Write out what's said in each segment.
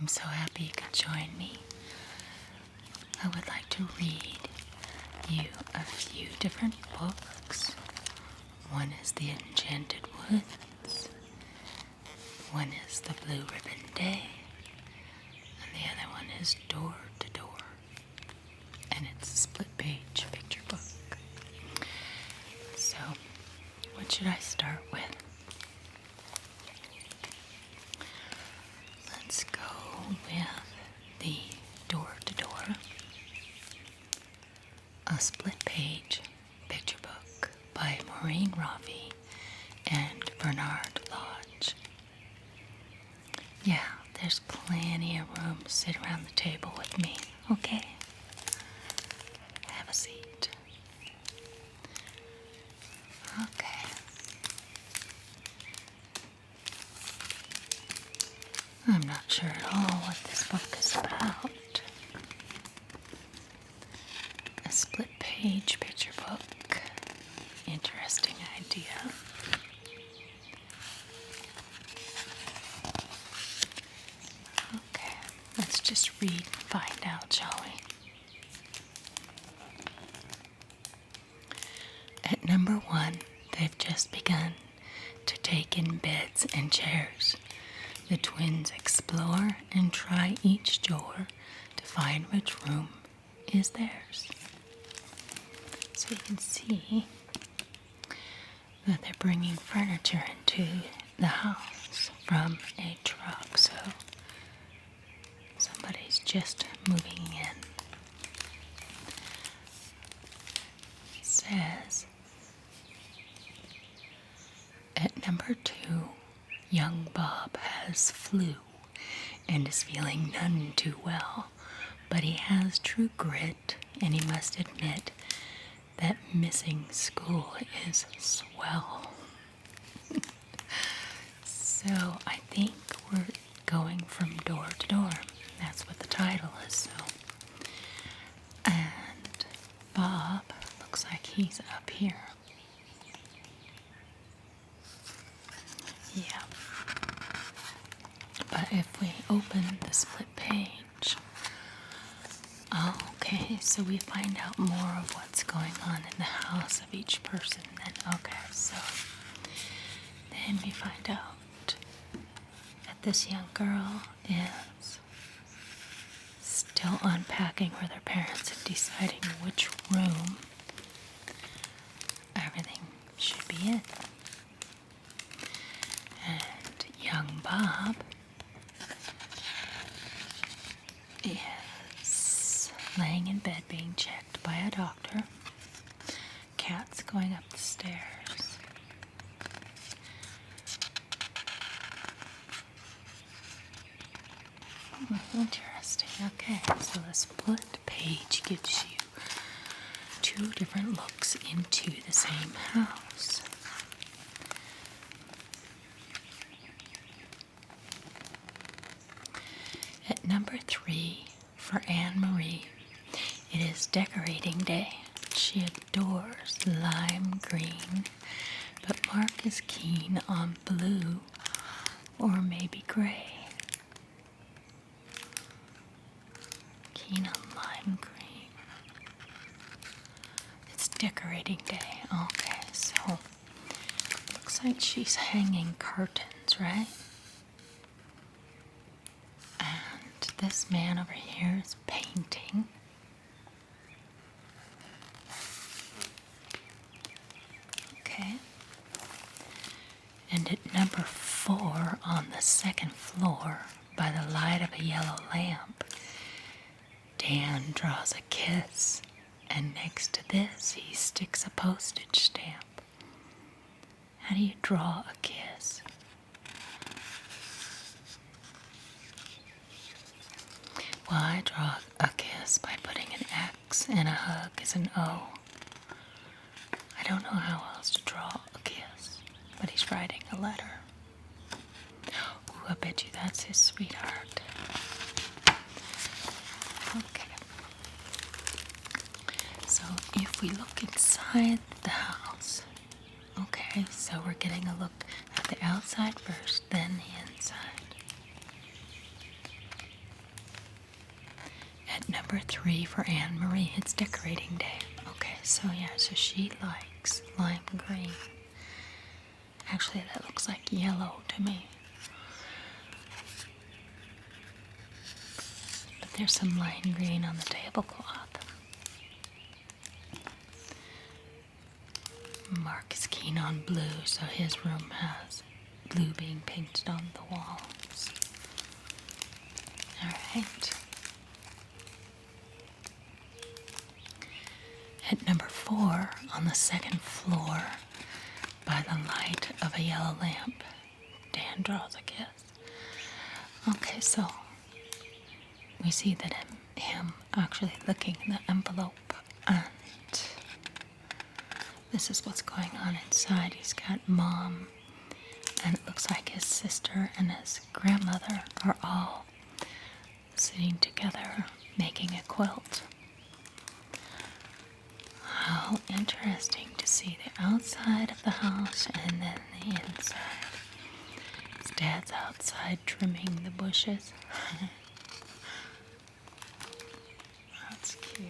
I'm so happy you could join me. I would like to read you a few different books. One is The Enchanted Woods, one is The Blue Ribbon Day, and the other one is Door to Door. And it's a split page picture book. So, what should I start with? Let's go with the Door to Door, a split page picture book by Maureen Rafi and Bernard Lodge. Yeah, there's plenty of room to sit around the table with me, okay? Have a seat. Okay. I'm not sure at all what this book is about. A split page picture book. Interesting idea. Okay, let's just read and find out, shall we? At number 1, they've just begun to take in beds and chairs. The twins explore and try each door to find which room is theirs. So you can see that they're bringing furniture into the house from a truck. So somebody's just moving in. It says, at number 2, young Bob has flu and is feeling none too well, but he has true grit, and he must admit that missing school is swell. So I think we're going from door to door. That's what the title is. So, and Bob looks like he's up here. Yeah. But if we open the split page, okay, so we find out more of what's going on in the house of each person then. Okay, so then we find out that this young girl is still unpacking with her parents and deciding which room everything should be in. And young Bob is laying in bed being checked by a doctor. Cat's going up the stairs. Interesting. Okay, so the split page gives you 2 different looks into the same house. At number 3, for Anne-Marie, it is decorating day. She adores lime green, but Mark is keen on blue or maybe gray. Keen on lime green. It's decorating day. Okay, so looks like she's hanging curtains, right? And this man over here is painting. Okay. And at number 4 on the 2nd floor, by the light of a yellow lamp, Dan draws a kiss, and next to this he sticks a postage stamp. How do you draw a kiss? Well, I draw a kiss by putting an X and a hug is an O. I don't know how else to draw a kiss, but he's writing a letter. Ooh, I bet you that's his sweetheart. Okay. So if we look inside the house, okay, so we're getting a look at the outside first, then the inside. number 3 for Anne Marie. It's decorating day. Okay, so she likes lime green. Actually, that looks like yellow to me. But there's some lime green on the tablecloth. Mark is keen on blue, so his room has blue being painted on the walls. Alright. At number 4, on the second floor, by the light of a yellow lamp, Dan draws a kiss. Okay, so we see that him actually licking the envelope, and this is what's going on inside. He's got Mom, and it looks like his sister and his grandmother are all sitting together making a quilt. How interesting to see the outside of the house and then the inside. His dad's outside trimming the bushes. That's cute.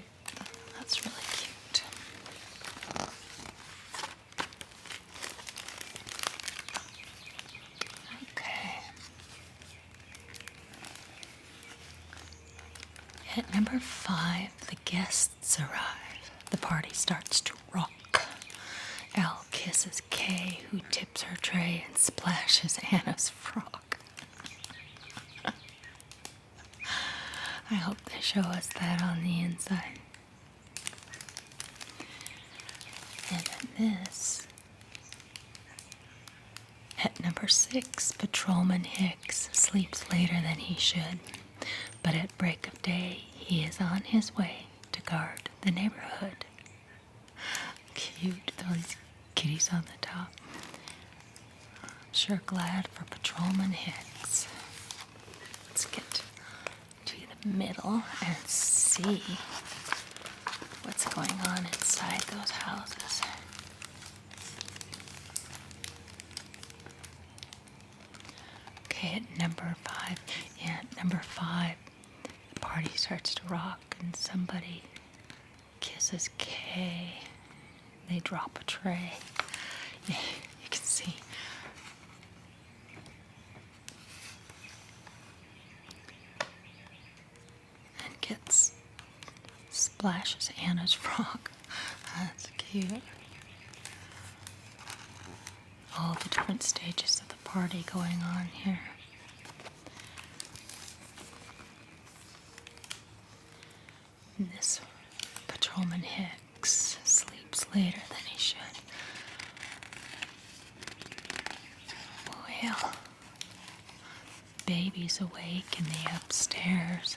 That's really cute. Okay. At number 5, the guests arrive. The party starts to rock. Al kisses Kay, who tips her tray and splashes Anna's frock. I hope they show us that on the inside. And then this. At number 6, Patrolman Hicks sleeps later than he should, but at break of day he is on his way to guard the neighborhood. Cute, all these kitties on the top. I'm sure glad for Patrolman Hicks. Let's get to the middle and see what's going on inside those houses. Okay, at number 5, the party starts to rock and somebody kisses Kay. They drop a tray. You can see. And splashes Anna's frock. That's cute. All the different stages of the party going on here. And this Patrolman Hicks sleeps later than he should. Well, baby's awake in the upstairs.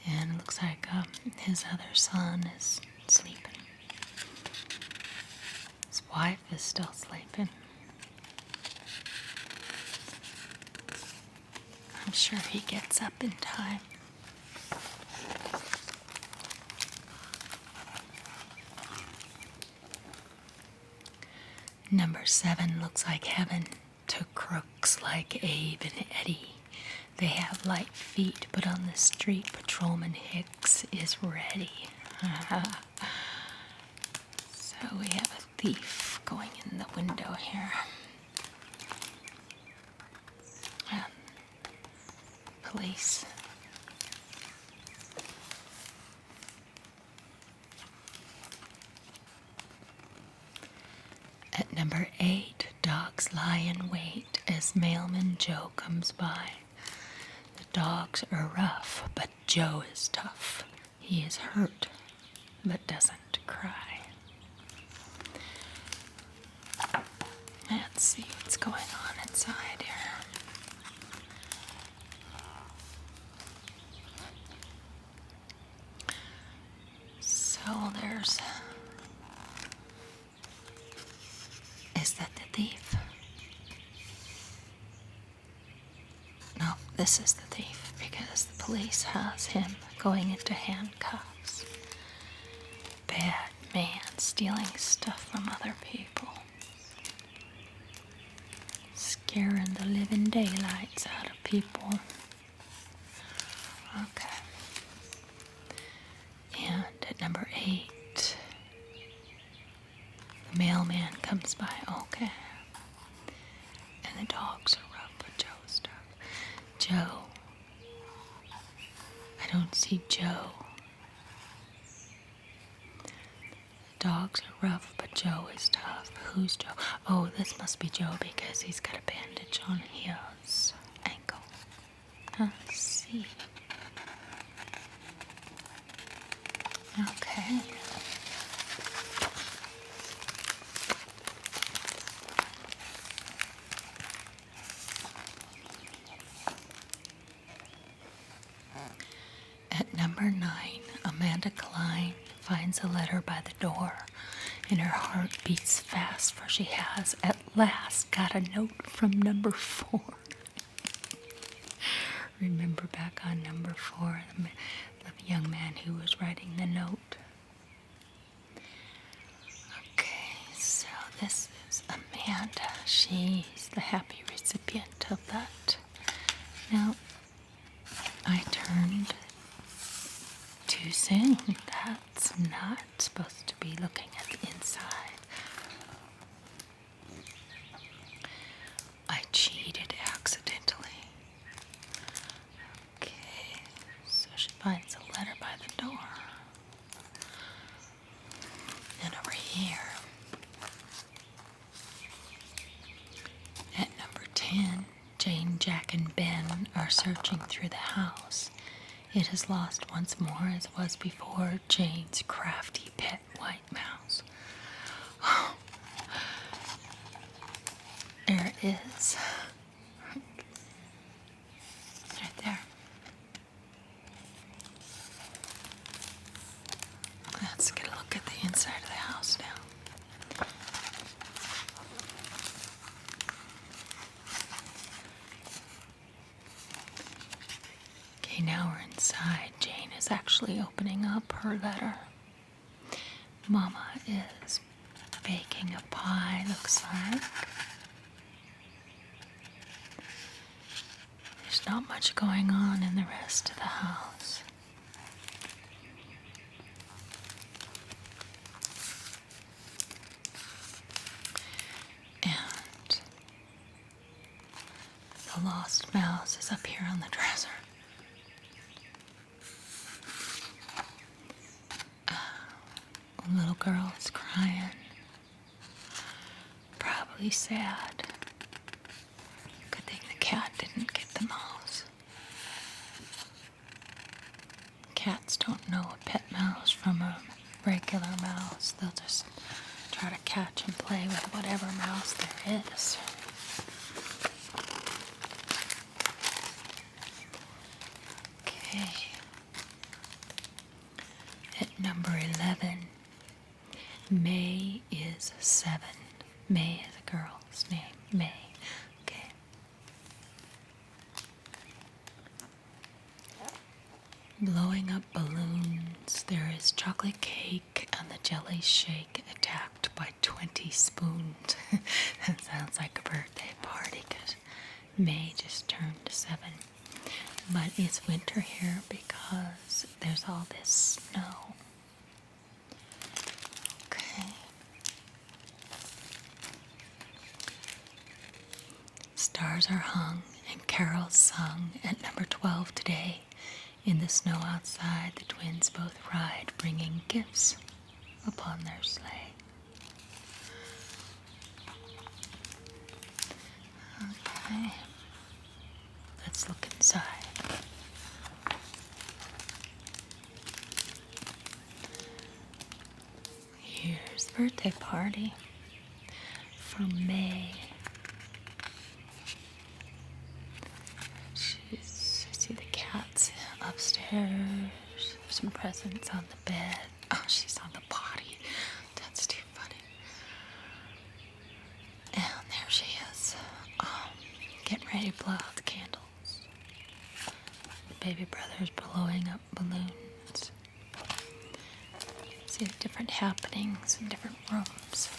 And it looks like his other son is sleeping. His wife is still sleeping. I'm sure he gets up in time. Number 7 looks like heaven to crooks like Abe and Eddie. They have light feet, but on the street, Patrolman Hicks is ready. So we have a thief going in the window here. And police. At number 8, dogs lie in wait as mailman Joe comes by. The dogs are rough, but Joe is tough. He is hurt, but doesn't cry. Let's see what's going on inside here. So there's... Is that the thief? No, this is the thief because the police has him going into handcuffs. Bad man stealing stuff from other people. Scaring the living daylights out of people. mailman comes by. Okay. And the dogs are rough, but Joe's stuff. Joe. I don't see Joe. The dogs are rough, but Joe is tough. Who's Joe? Oh, this must be Joe because he's got a bandage on his ankle. Let's see. Okay. At number 9, Amanda Klein finds a letter by the door, and her heart beats fast, for she has at last got a note from number 4. Remember back on number 4, the young man who was writing the note. Okay, so this is Amanda. She's the happy recipient of that. Now, I turned too soon. That's not supposed to be looking at the inside. I cheated accidentally. Okay, so she finds a letter by the door. And over here, at number 10, Jane, Jack, and Ben are searching through the house. It is lost once more, as was before, Jane's crafty pet white mouse. There it is. Right there. Let's get a look at the inside of the house now. Okay, now we're inside. Jane is actually opening up her letter. Mama is baking a pie, looks like. There's not much going on in the rest of the house. And the lost mouse is up here on the dresser. A little girl is crying. Probably sad. Good thing the cat didn't get the mouse. Cats don't know a pet mouse from a regular mouse. They'll just try to catch and play with whatever mouse there is. Okay. At number 11, May is 7. May is a girl's name. May. Okay. Blowing up balloons. There is chocolate cake and the jelly shake attacked by 20 spoons. That sounds like a birthday party because May just turned 7. But it's winter here because there's all this snow. Okay. Stars are hung and carols sung at number 12 today. In the snow outside, the twins both ride, bringing gifts upon their sleigh. Okay. Let's look inside. Here's the birthday party for May. I see the cat's upstairs. There's some presents on the bed. Oh, she's on the potty. That's too funny. And there she is. Getting ready to blow out the candles. The baby brother's blowing up balloons. See the different happenings in different rooms.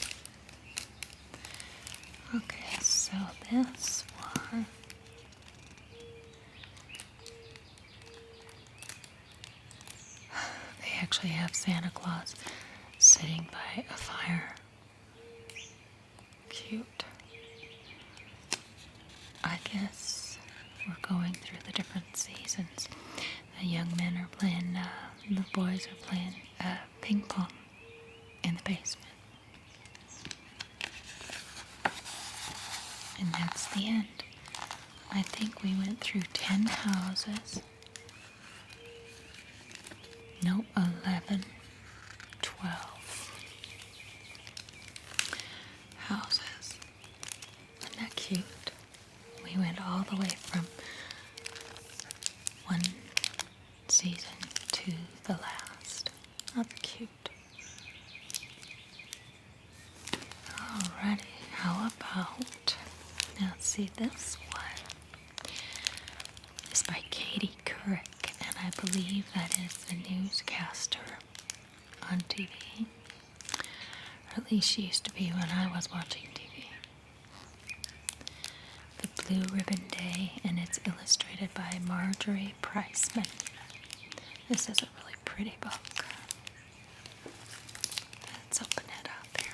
Okay, so this one. They actually have Santa Claus sitting by a fire boys are playing ping pong in the basement. And that's the end. I think we went through 10 houses. No, 11, 12 houses. Isn't that cute? We went all the way from one season to the last. That's cute. Alrighty, how about, now let's see this one. It's by Katie Couric, and I believe that is the newscaster on TV. Or at least she used to be when I was watching TV. The Blue Ribbon Day, and it's illustrated by Marjorie Priceman. This is a really pretty book. Let's open it up here.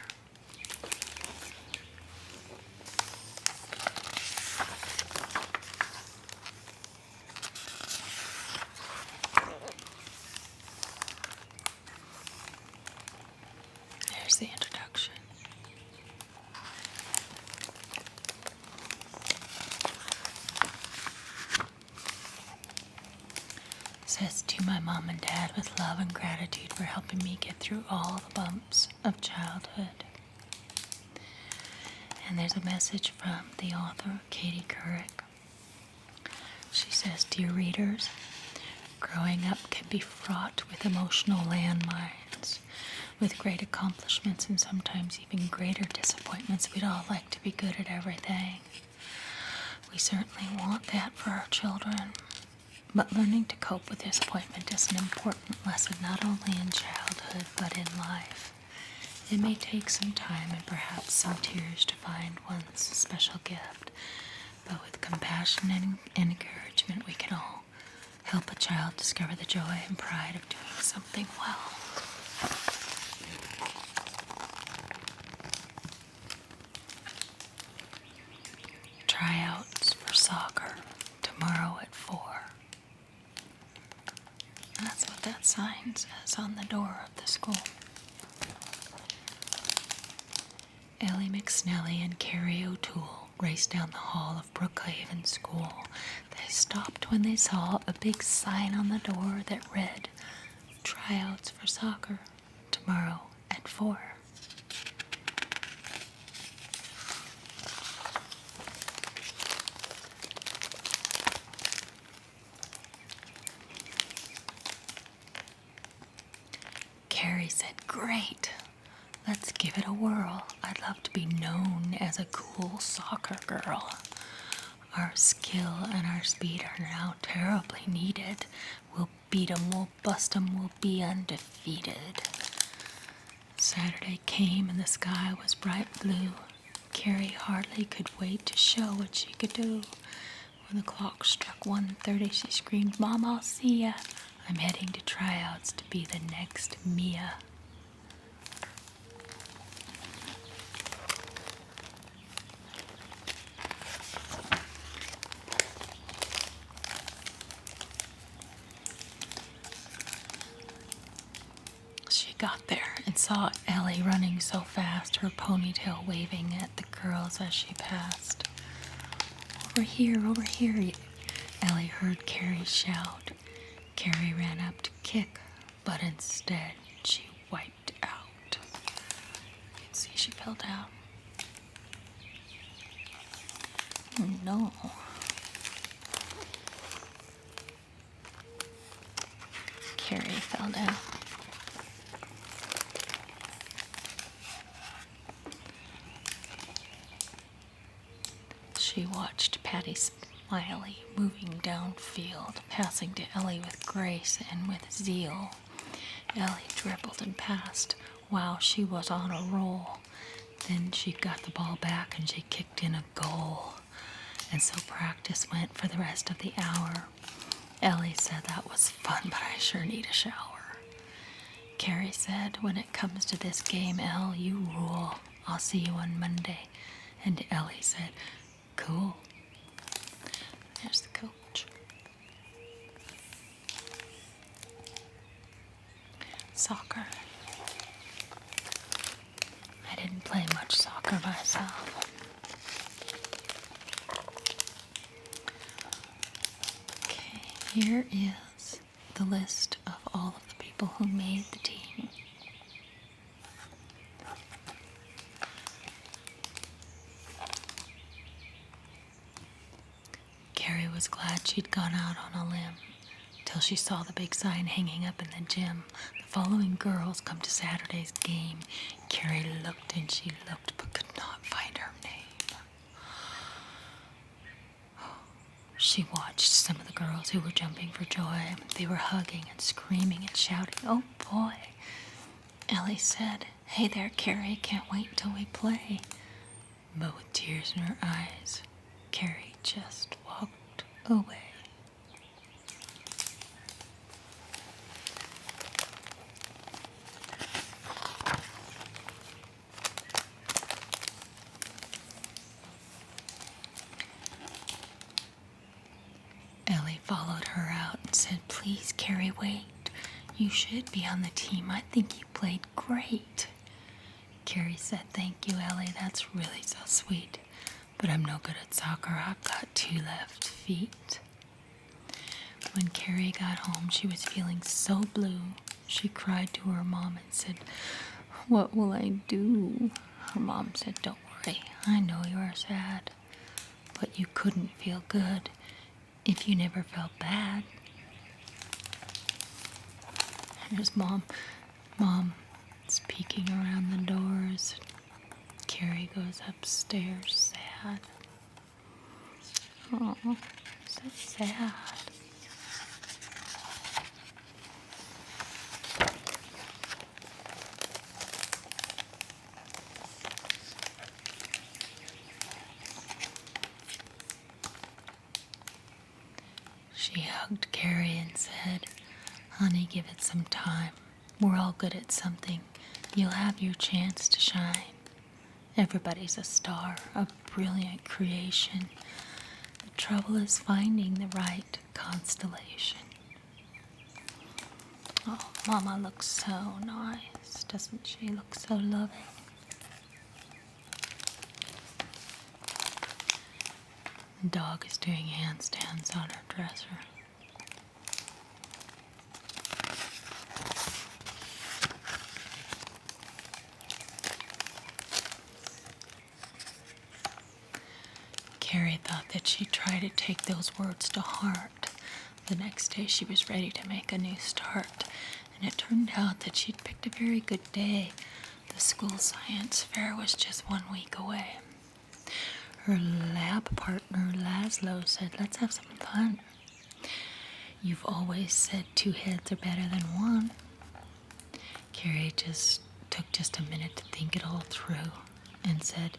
There's the introduction. It says, to my mom and dad, with love and gratitude for helping me get through all the bumps of childhood. And there's a message from the author, Katie Couric. She says, dear readers, growing up can be fraught with emotional landmines, with great accomplishments and sometimes even greater disappointments. We'd all like to be good at everything. We certainly want that for our children. But learning to cope with disappointment is an important lesson not only in childhood but in life. It may take some time and perhaps some tears to find one's special gift, but with compassion and encouragement we can all help a child discover the joy and pride of doing something well. Tryouts for soccer tomorrow at 4. That's what that sign says on the door of the school. Ellie McSnelly and Carrie O'Toole raced down the hall of Brookhaven School. They stopped when they saw a big sign on the door that read, tryouts for soccer tomorrow at 4. Carrie said, great, let's give it a whirl. I'd love to be known as a cool soccer girl. Our skill and our speed are now terribly needed. We'll beat 'em, we'll bust 'em, we'll be undefeated. Saturday came and the sky was bright blue. Carrie hardly could wait to show what she could do. When the clock struck 1:30, she screamed, Mom, I'll see ya. I'm heading to tryouts to be the next Mia. She got there and saw Ellie running so fast, her ponytail waving at the girls as she passed. Over here, Ellie heard Carrie shout. Carrie ran up to kick, but instead she wiped out. You can see she fell down. Oh no. Carrie fell down. She watched Patty Smiley moving downfield, passing to Ellie with grace and with zeal. Ellie dribbled and passed. Wow, she was on a roll. Then she got the ball back and she kicked in a goal. And so practice went for the rest of the hour. Ellie said that was fun, but I sure need a shower. Carrie said, when it comes to this game, Elle, you rule. I'll see you on Monday. And Ellie said, cool. There's the coach. soccer. I didn't play much soccer myself. Okay, here is the list of all of the people who made the team. Carrie was glad she'd gone out on a limb till she saw the big sign hanging up in the gym. The following girls come to Saturday's game. Carrie looked and she looked but could not find her name. She watched some of the girls who were jumping for joy. They were hugging and screaming and shouting, "Oh boy!" Ellie said, "Hey there, Carrie, can't wait till we play." But with tears in her eyes, Carrie just walked away. Ellie followed her out and said, "Please, Carrie, wait. You should be on the team. I think you played great." Carrie said, "Thank you, Ellie. That's really so sweet. But I'm no good at soccer. I've got 2 left feet." When Carrie got home, she was feeling so blue. She cried to her mom and said, "What will I do?" Her mom said, "Don't worry. I know you are sad. But you couldn't feel good if you never felt bad." Here's Mom. Mom is peeking around the doors. Carrie goes upstairs sad. Oh, so sad. She hugged Carrie and said, "Honey, give it some time. We're all good at something. You'll have your chance to shine. Everybody's a star, a brilliant creation. The trouble is finding the right constellation." Oh, Mama looks so nice. Doesn't she look so loving? The dog is doing handstands on her dresser. Carrie thought that she'd try to take those words to heart. The next day she was ready to make a new start, and it turned out that she'd picked a very good day. The school science fair was just 1 week away. Her lab partner, Laszlo, said, "Let's have some fun. You've always said 2 heads are better than 1. Carrie took just a minute to think it all through and said,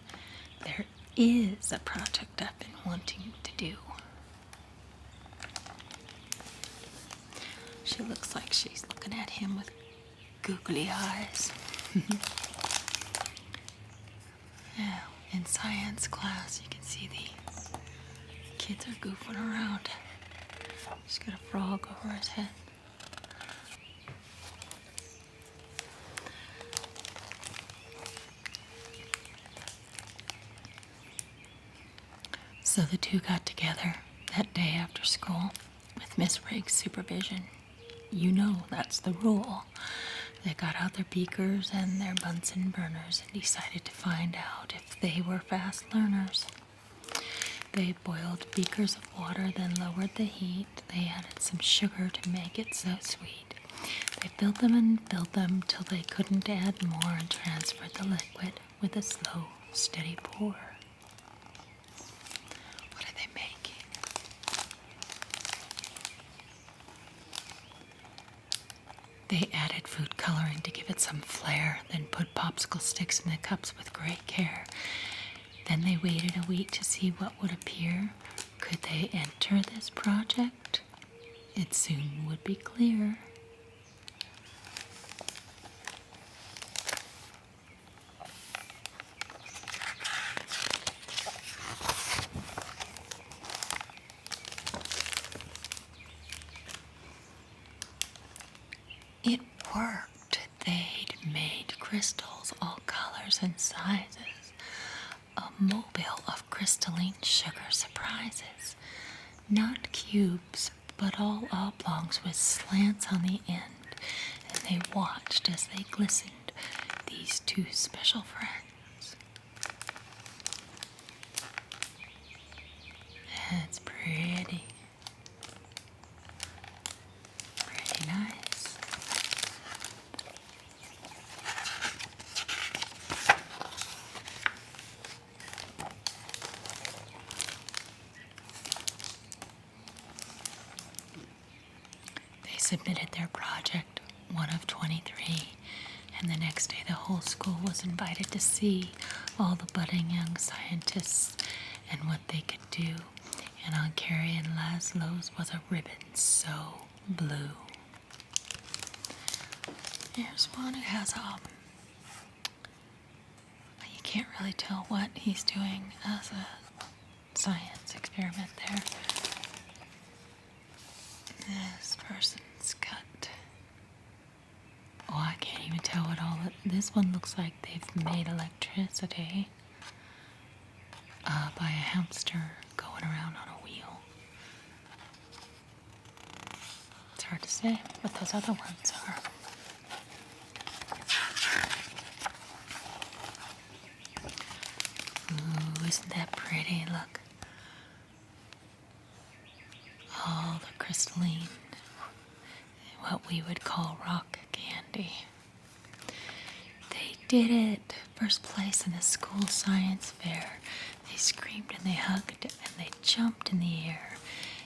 "There is a project I've been wanting to do." She looks like she's looking at him with googly eyes. Yeah, in science class, you can see the kids are goofing around. He's got a frog over his head. So the 2 got together that day after school with Miss Riggs' supervision. You know that's the rule. They got out their beakers and their Bunsen burners and decided to find out if they were fast learners. They boiled beakers of water, then lowered the heat. They added some sugar to make it so sweet. They filled them and filled them till they couldn't add more and transferred the liquid with a slow, steady pour. What are they making? They added food coloring to give it some flair, then put popsicle sticks in the cups with great care. Then they waited a week to see what would appear. Could they enter this project? It soon would be clear. It worked. crystals, all colors and sizes. A mobile of crystalline sugar surprises. Not cubes, but all oblongs with slants on the end. And they watched as they glistened, these two special friends. It's pretty. Pretty nice. They submitted their project, one of 23, and the next day the whole school was invited to see all the budding young scientists and what they could do. And on Carrie and Laszlo's was a ribbon so blue. Here's one who has you can't really tell what he's doing as a science experiment there. This person's got, I can't even tell what all this one looks like. They've made electricity by a hamster going around on a wheel. It's hard to say what those other ones are. Ooh, isn't that pretty? Look. All the crystalline, what we would call rock candy. They did it. First place in the school science fair. They screamed and they hugged and they jumped in the air.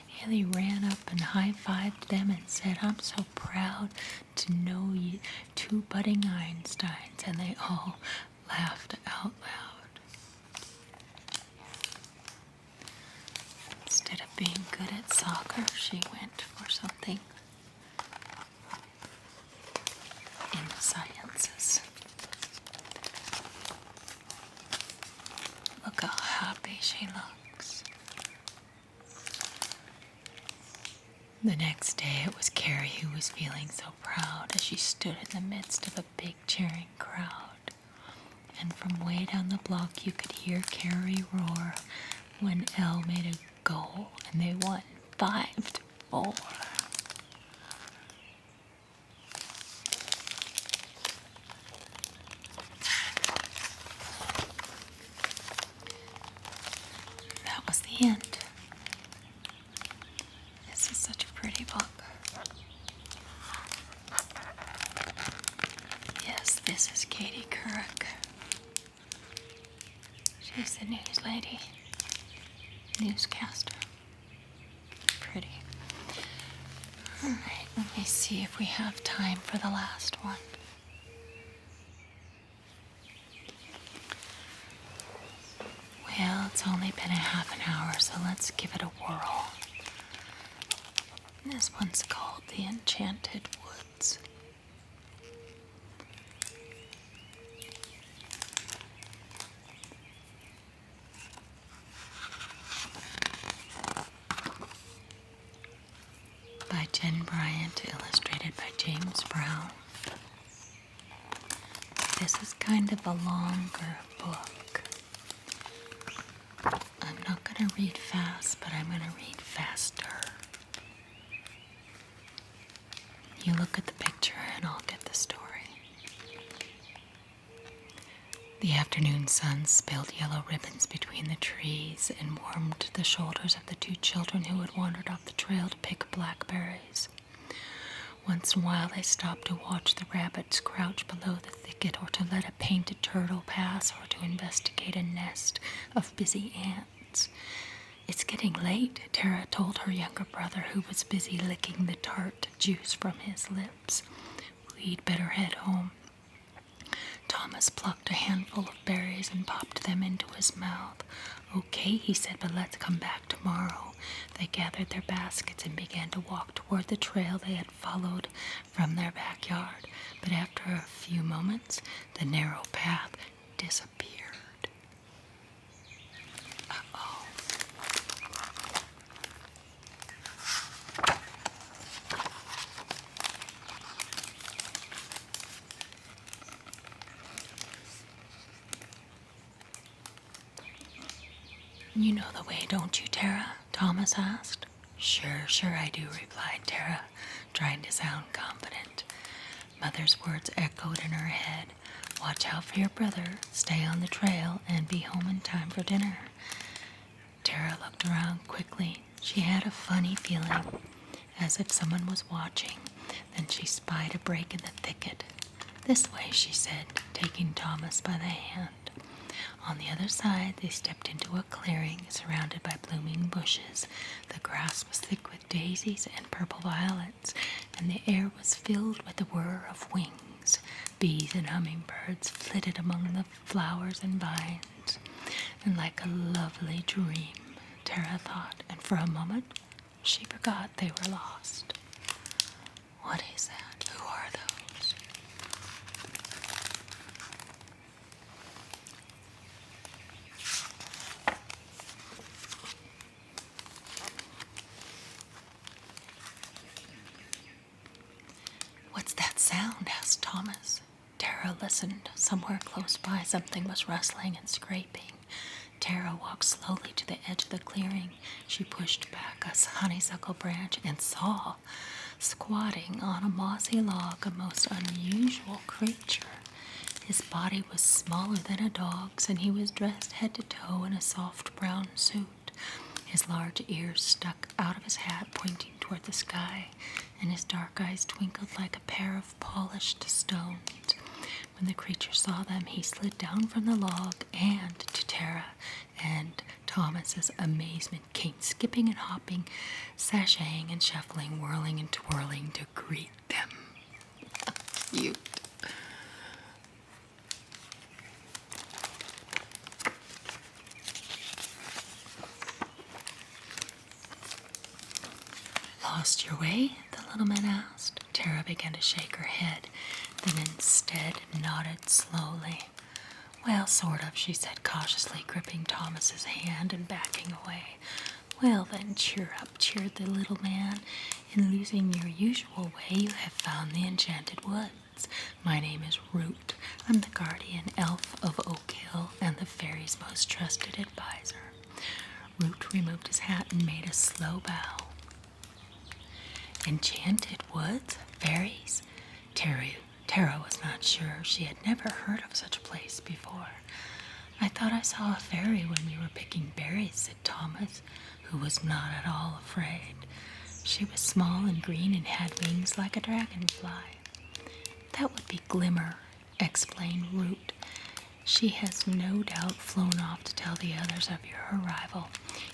Haley ran up and high-fived them and said, "I'm so proud to know you two budding Einsteins," and they all laughed out loud. Instead of being good at soccer, she went for something in the sciences. Look how happy she looks. The next day it was Carrie who was feeling so proud as she stood in the midst of a big cheering crowd. And from way down the block you could hear Carrie roar when Elle made a goal and they won 5-4. That was the end. This is such a pretty book. Yes, this is Katie Couric. She's the news lady, newscaster. Pretty. All right, let me see if we have time for the last one. Well, it's only been a half an hour, so let's give it a whirl. This one's called The Enchanted Woods. By Jen Bryant, illustrated by James Brown. This is kind of a longer book. I'm not going to read fast, but I'm going to read faster. You look at the picture and I'll get the story. The afternoon sun spilled yellow ribbons between the trees and warmed the shoulders of the two children who had wandered off the trail to pick blackberries. Once in a while they stopped to watch the rabbits crouch below the thicket, or to let a painted turtle pass, or to investigate a nest of busy ants. "It's getting late," Tara told her younger brother, who was busy licking the tart juice from his lips. "We'd better head home." Thomas plucked a handful of berries and popped them into his mouth. "Okay," he said, "but let's come back tomorrow." They gathered their baskets and began to walk toward the trail they had followed from their backyard. But after a few moments, the narrow path disappeared. Uh-oh. You know the way, don't you, Tara? Thomas asked. Sure, sure I do, replied Tara, trying to sound confident. Mother's words echoed in her head. Watch out for your brother, stay on the trail, and be home in time for dinner. Tara looked around quickly. She had a funny feeling, as if someone was watching. Then she spied a break in the thicket. This way, she said, taking Thomas by the hand. On the other side, they stepped into a clearing surrounded by blooming bushes. The grass was thick with daisies and purple violets, and the air was filled with the whir of wings. Bees and hummingbirds flitted among the flowers and vines. And like a lovely dream, Tara thought, and for a moment she forgot they were lost. What is that? Who are those? What's that sound? Asked Thomas. Tara listened. Somewhere close by, something was rustling and scraping. Tara walked slowly to the edge of the clearing. She pushed back a honeysuckle branch and saw, squatting on a mossy log, a most unusual creature. His body was smaller than a dog's, and he was dressed head to toe in a soft brown suit. His large ears stuck out of his hat, pointing toward the sky, and his dark eyes twinkled like a pair of polished stones. When the creature saw them, he slid down from the log, and to Tara and Thomas's amazement, came skipping and hopping, sashaying and shuffling, whirling and twirling to greet them. Cute. Lost your way? The little man asked. Tara began to shake her head, then instead nodded slowly. Well, sort of, she said cautiously, gripping Thomas's hand and backing away. Well then, cheer up, cheered the little man. In losing your usual way, you have found the enchanted woods. My name is Root. I'm the guardian elf of Oak Hill and the fairy's most trusted advisor. Root removed his hat and made a slow bow. Enchanted woods? Fairies? Tara was not sure. She had never heard of such a place before. I thought I saw a fairy when we were picking berries, said Thomas, who was not at all afraid. She was small and green and had wings like a dragonfly. That would be Glimmer, explained Root. She has no doubt flown off to tell the others of your arrival.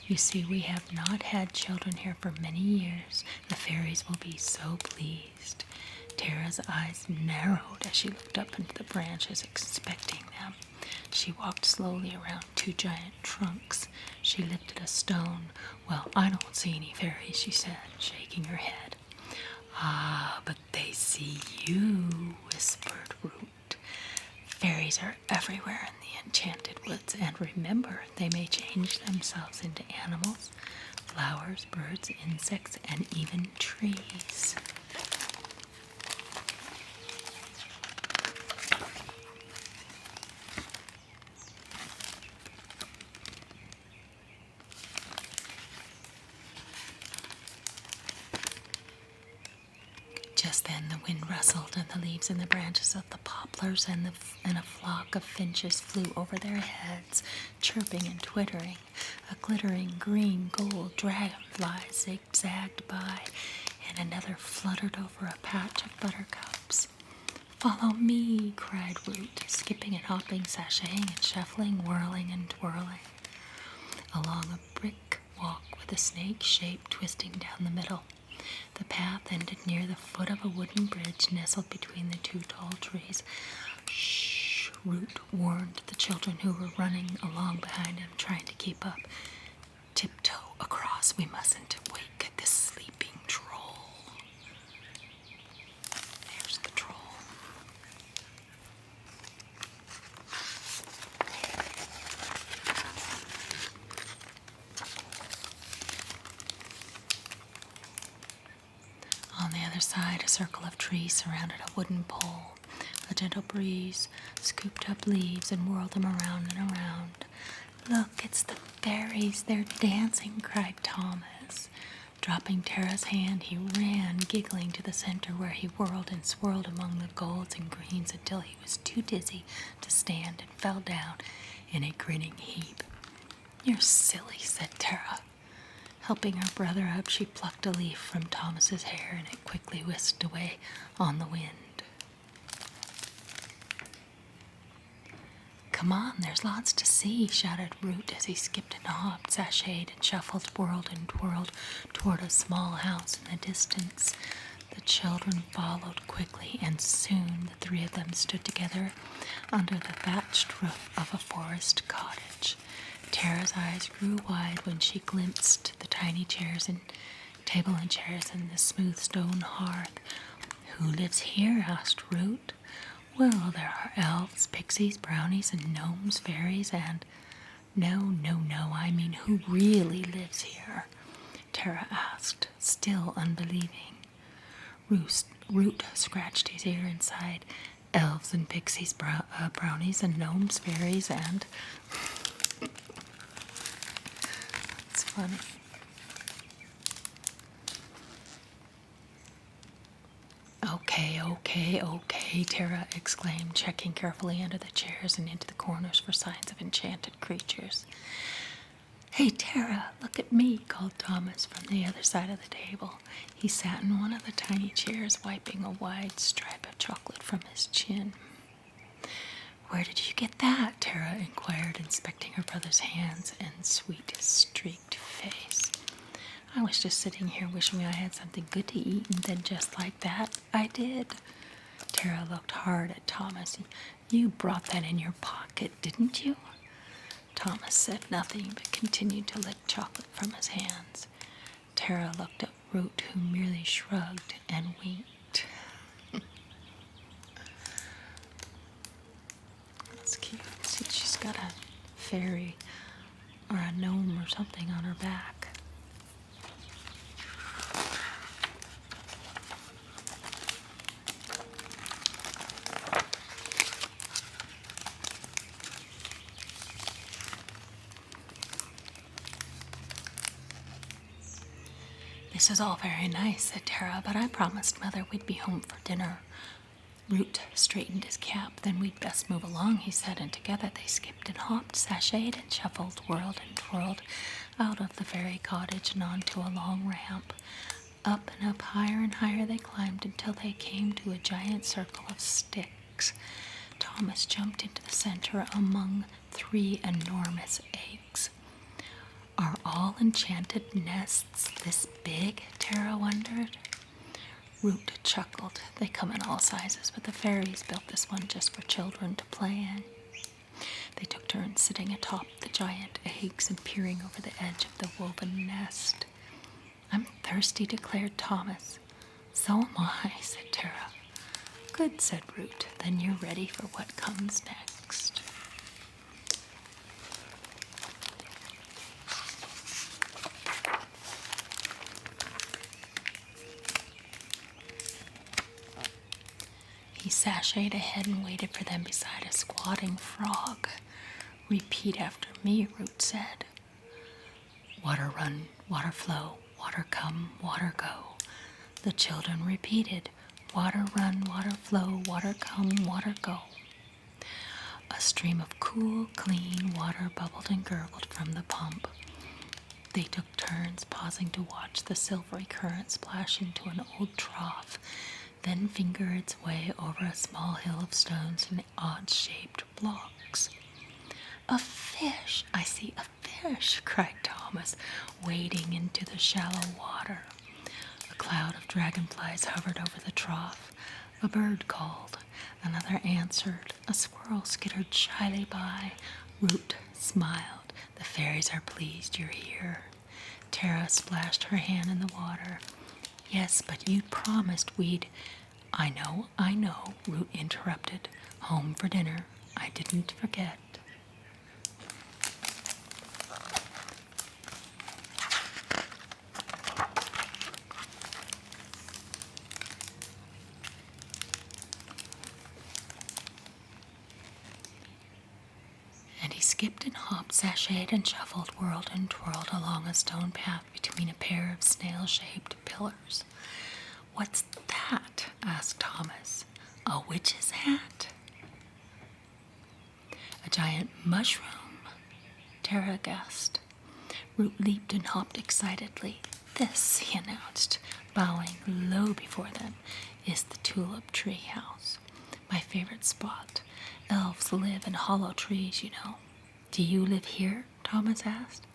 You see, we have not had children here for many years. The fairies will be so pleased. Tara's eyes narrowed as she looked up into the branches, expecting them. She walked slowly around two giant trunks. She lifted a stone. Well, I don't see any fairies, she said, shaking her head. Ah, but they see you, whispered Root. Fairies are everywhere in the enchanted woods, and remember, they may change themselves into animals, flowers, birds, insects, and even trees. Just then the wind rustled, and the leaves in the branches of the poplars and a flock of finches flew over their heads, chirping and twittering. A glittering green gold dragonfly zigzagged by, and another fluttered over a patch of buttercups. Follow me, cried Root, skipping and hopping, sashaying and shuffling, whirling and twirling. Along a brick walk with a snake shape twisting down the middle. The path ended near the foot of a wooden bridge nestled between the two tall trees. Shh, Root warned the children who were running along behind him, trying to keep up. Tiptoe across, we mustn't wake this sleeping troll. There's the troll. On the other side, a circle of trees surrounded a wooden pole. A gentle breeze scooped up leaves and whirled them around and around. Look, it's the fairies. They're dancing, cried Thomas. Dropping Tara's hand, he ran, giggling, to the center where he whirled and swirled among the golds and greens until he was too dizzy to stand and fell down in a grinning heap. You're silly, said Tara. Helping her brother up, she plucked a leaf from Thomas's hair and it quickly whisked away on the wind. Come on, there's lots to see, shouted Root as he skipped and hopped, sashayed and shuffled, whirled and twirled toward a small house in the distance. The children followed quickly, and soon the three of them stood together under the thatched roof of a forest cottage. Tara's eyes grew wide when she glimpsed the tiny chairs and table and chairs and the smooth stone hearth. Who lives here? Asked Root. Well, there are elves, pixies, brownies, and gnomes, fairies, and... No, I mean who really lives here? Tara asked, still unbelieving. Root scratched his ear and sighed. Elves and pixies, brownies, and gnomes, fairies, and... It's funny. Okay, Tara exclaimed, checking carefully under the chairs and into the corners for signs of enchanted creatures. Hey, Tara, look at me, called Thomas from the other side of the table. He sat in one of the tiny chairs, wiping a wide stripe of chocolate from his chin. Where did you get that? Tara inquired, inspecting her brother's hands and sweet, streaked face. I was just sitting here wishing I had something good to eat, and then just like that, I did. Tara looked hard at Thomas. You brought that in your pocket, didn't you? Thomas said nothing, but continued to lick chocolate from his hands. Tara looked at Root, who merely shrugged and winked. That's cute. See, she's got a fairy or a gnome or something on her back. This is all very nice, said Tara, but I promised Mother we'd be home for dinner. Root straightened his cap. Then we'd best move along, he said, and together they skipped and hopped, sashayed and shuffled, whirled and twirled out of the fairy cottage and onto a long ramp. Up and up, higher and higher they climbed until they came to a giant circle of sticks. Thomas jumped into the center among 3 enormous eggs. Are all enchanted nests this big? Tara wondered. Root chuckled. They come in all sizes, but the fairies built this one just for children to play in. They took turns sitting atop the giant eggs and peering over the edge of the woven nest. I'm thirsty, declared Thomas. So am I, said Tara. Good, said Root. Then you're ready for what comes next. He sashayed ahead and waited for them beside a squatting frog. Repeat after me, Root said. Water run, water flow, water come, water go. The children repeated, water run, water flow, water come, water go. A stream of cool, clean water bubbled and gurgled from the pump. They took turns, pausing to watch the silvery current splash into an old trough, then finger its way over a small hill of stones and odd-shaped blocks. A fish! I see a fish, cried Thomas, wading into the shallow water. A cloud of dragonflies hovered over the trough. A bird called. Another answered. A squirrel skittered shyly by. Root smiled. The fairies are pleased you're here. Tara splashed her hand in the water. Yes, but you promised we'd... I know, Root interrupted. Home for dinner. I didn't forget. And he skipped and hopped, sashayed and shuffled, whirled and twirled along a stone path between a pair of snail-shaped pillars. "What's that?" asked Thomas. "A witch's hat?" "A giant mushroom," Tara guessed. Root leaped and hopped excitedly. "This," he announced, bowing low before them, "is the tulip tree house. My favorite spot. Elves live in hollow trees, you know." "Do you live here?" Thomas asked.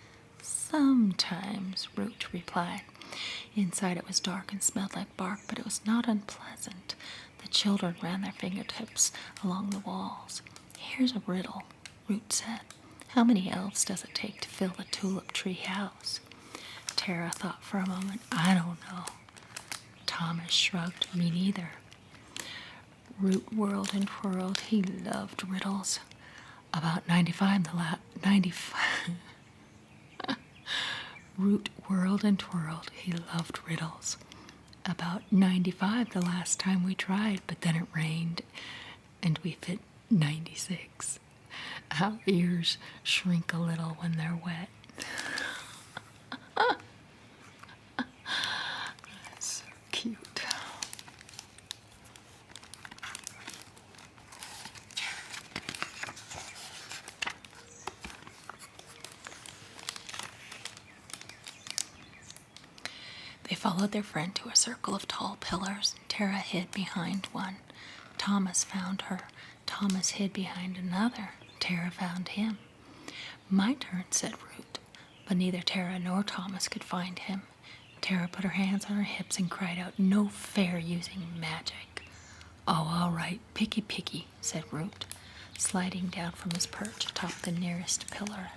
"Sometimes," Root replied. Inside it was dark and smelled like bark, but it was not unpleasant. The children ran their fingertips along the walls. "Here's a riddle," Root said. "How many elves does it take to fill the tulip tree house?" Tara thought for a moment. "I don't know." Thomas shrugged. "Me neither." Root whirled and twirled. He loved riddles. About 95 Root whirled and twirled. He loved riddles. "About 95 the last time we tried, but then it rained, and we fit 96. Our ears shrink a little when they're wet." That's so cute. They followed their friend to a circle of tall pillars. Tara hid behind one. Thomas found her. Thomas hid behind another. Tara found him. "My turn," said Root, but neither Tara nor Thomas could find him. Tara put her hands on her hips and cried out, "No fair using magic." "Oh, all right, picky, picky," said Root, sliding down from his perch atop the nearest pillar.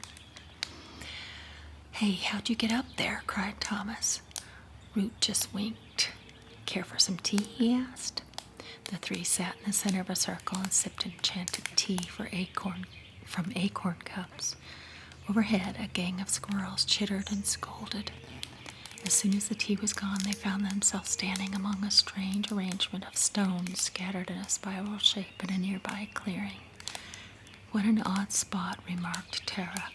"Hey, how'd you get up there?" cried Thomas. Root just winked. "Care for some tea?" he asked. The three sat in the center of a circle and sipped enchanted tea from acorn cups. Overhead, a gang of squirrels chittered and scolded. As soon as the tea was gone, they found themselves standing among a strange arrangement of stones scattered in a spiral shape in a nearby clearing. "What an odd spot," remarked Tara.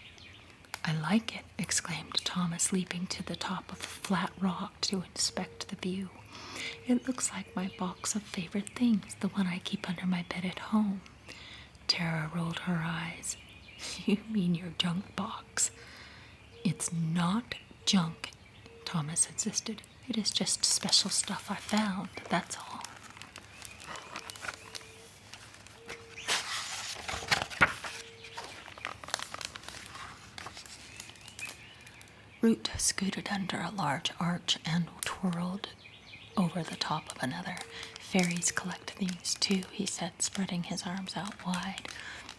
"I like it," exclaimed Thomas, leaping to the top of a flat rock to inspect the view. "It looks like my box of favorite things, the one I keep under my bed at home." Tara rolled her eyes. "You mean your junk box?" "It's not junk," Thomas insisted. "It is just special stuff I found, that's all." Root scooted under a large arch and twirled over the top of another. "Fairies collect these too," he said, spreading his arms out wide.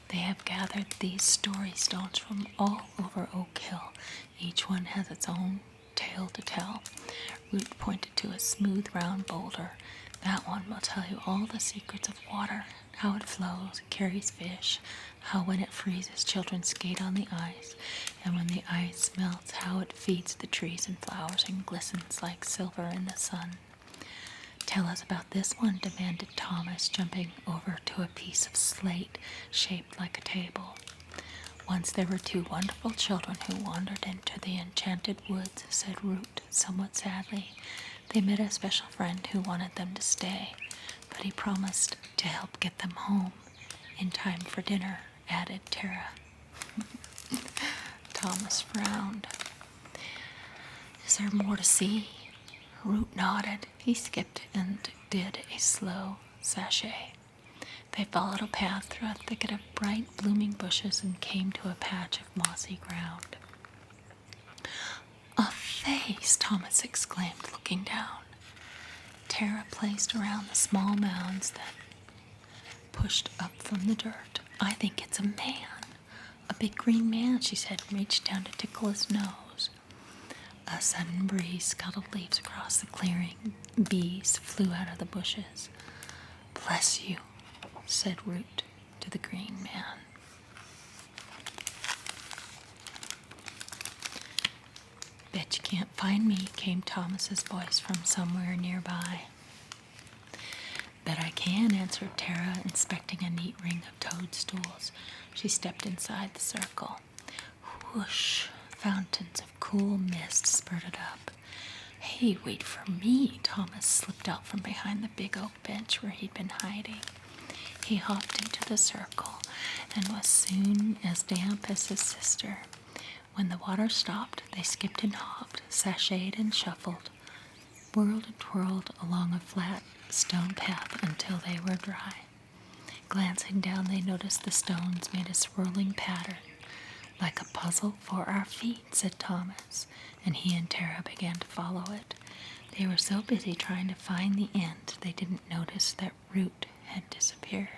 "They have gathered these story stones from all over Oak Hill. Each one has its own tale to tell." Root pointed to a smooth round boulder. "That one will tell you all the secrets of water, how it flows, carries fish, how when it freezes children skate on the ice, and when the ice melts how it feeds the trees and flowers and glistens like silver in the sun." "Tell us about this one," demanded Thomas, jumping over to a piece of slate shaped like a table. "Once there were two wonderful children who wandered into the enchanted woods," said Root, somewhat sadly. "They met a special friend who wanted them to stay, but he promised to help get them home in time for dinner," added Tara. Thomas frowned. "Is there more to see?" Root nodded. He skipped and did a slow sashay. They followed a path through a thicket of bright blooming bushes and came to a patch of mossy ground. "A face!" Thomas exclaimed, looking down. Tara placed around the small mounds that pushed up from the dirt. "I think it's a man. A big green man," she said, and reached down to tickle his nose. A sudden breeze scuttled leaves across the clearing. Bees flew out of the bushes. "Bless you," said Root to the green man. "Bet you can't find me," came Thomas's voice from somewhere nearby. "Bet I can, answered Tara, inspecting a neat ring of toadstools. She stepped inside the circle. Whoosh! Fountains of cool mist spurted up. Hey, wait for me! Thomas slipped out from behind the big oak bench where he'd been hiding. He hopped into the circle and was soon as damp as his sister. When the water stopped, they skipped and hopped, sashayed and shuffled, whirled and twirled along a flat stone path until they were dry. Glancing down, they noticed the stones made a swirling pattern. Like a puzzle for our feet, said Thomas, and he and Tara began to follow it. They were so busy trying to find the end, they didn't notice that Root had disappeared.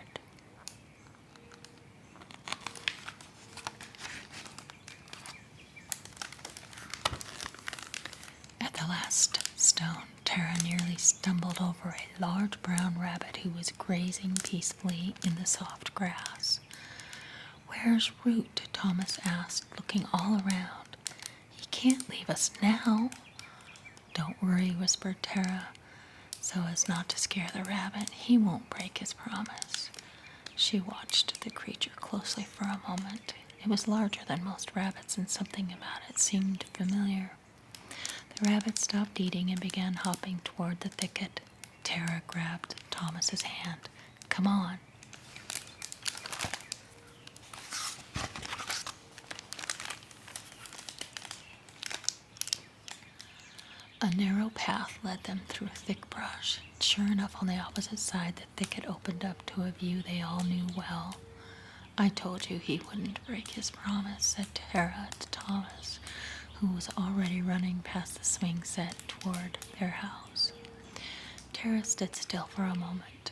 At the last stone, Tara nearly stumbled over a large brown rabbit who was grazing peacefully in the soft grass. Where's Root? Thomas asked, looking all around. He can't leave us now. Don't worry, whispered Tara, so as not to scare the rabbit. He won't break his promise. She watched the creature closely for a moment. It was larger than most rabbits, and something about it seemed familiar. The rabbit stopped eating and began hopping toward the thicket. Tara grabbed Thomas's hand. Come on. A narrow path led them through thick brush. Sure enough, on the opposite side, the thicket opened up to a view they all knew well. I told you he wouldn't break his promise, said Tara to Thomas, who was already running past the swing set toward their house. Tara stood still for a moment.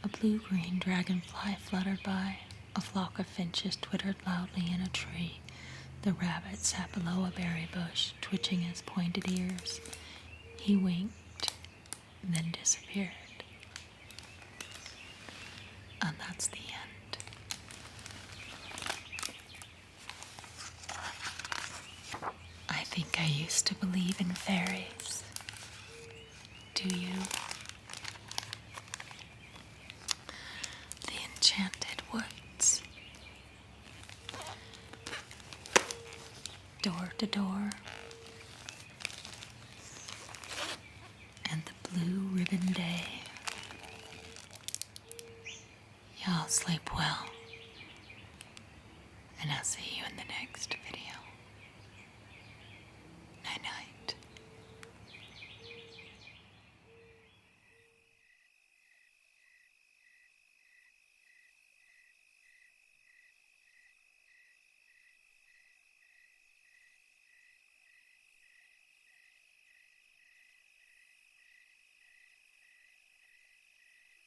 A blue-green dragonfly fluttered by. A flock of finches twittered loudly in a tree. The rabbit sat below a berry bush, twitching his pointed ears. He winked, then disappeared. And that's the end. I think I used to believe in fairies. Do you? The enchanted woods. Door to door. And the blue ribbon day. Y'all sleep well. And I'll see you in the next video.